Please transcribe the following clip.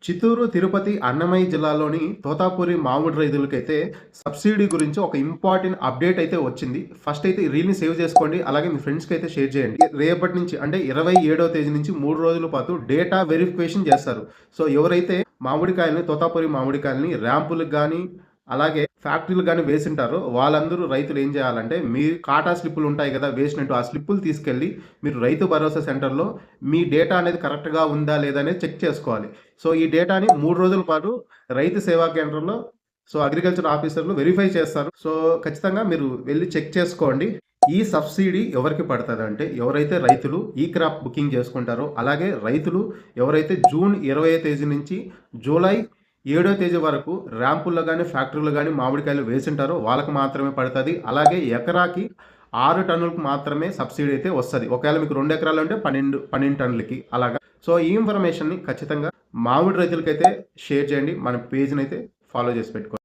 చిత్తూరు, తిరుపతి, అన్నమయ్య జిల్లాలోని తోతాపురి మామిడి రైతులకైతే సబ్సిడీ గురించి ఒక ఇంపార్టెంట్ అప్డేట్ అయితే వచ్చింది. ఫస్ట్ అయితే ఈ రీల్‌ని సేవ్ చేసుకోండి. అలాగే మీ ఫ్రెండ్స్‌కి అయితే షేర్ చేయండి. రేపటి నుంచి అంటే 27వ తేదీ నుంచి 3 రోజుల పాటు డేటా వెరిఫికేషన్ చేస్తారు. సో, ఎవరైతే మామిడికాయలని తోతాపురి మామిడికాయలని ర్యాంపులకు గాని, అలాగే ఫ్యాక్టరీలకు గాని వేసింటారో వాళ్ళందరూ రైతులు ఏం చేయాలంటే మీ కాటా స్లిప్పులు ఉంటాయి కదా! వేసినట్టు ఆ స్లిప్పులు తీసుకెళ్ళి మీరు రైతు భరోసా సెంటర్‌లో మీ డేటా అనేది కరెక్ట్‌గా ఉందా లేదా అనేది చెక్ చేసుకోవాలి. సో, ఈ డేటాని 3 రోజుల పాటు రైతు సేవా కేంద్రంలో అగ్రికల్చర్ ఆఫీసర్‌లు వెరిఫై చేస్తారు. సో, ఖచ్చితంగా మీరు వెళ్లి చెక్ చేసుకోండి. ఈ సబ్సిడీ ఎవరికి పడతదంటే, ఎవరైతే రైతులు ఈ క్రాప్ బుకింగ్ చేసుకుంటారో, అలాగే రైతులు ఎవరైతే జూన్ 20వ తేదీ నుంచి జూలై 7వ తేదీ వరకు ర్యాంపుల్లో గాని, ఫ్యాక్టరీలో గాని మామిడికాయలు వేసుంటారో వాళ్ళకి మాత్రమే పడతది. అలాగే ఎకరాకి 6 టన్నులకు మాత్రమే సబ్సిడీ అయితే వస్తది. ఒకవేళ మీకు 2 ఎకరాలంటే 12 టన్నులకి అలాగా. సో, ఈ ఇన్ఫర్మేషన్‌ని ఖచ్చితంగా మామిడి రైతులకైతే షేర్ చేయండి. మన పేజ్‌నైతే ఫాలో చేసి పెట్టుకోండి.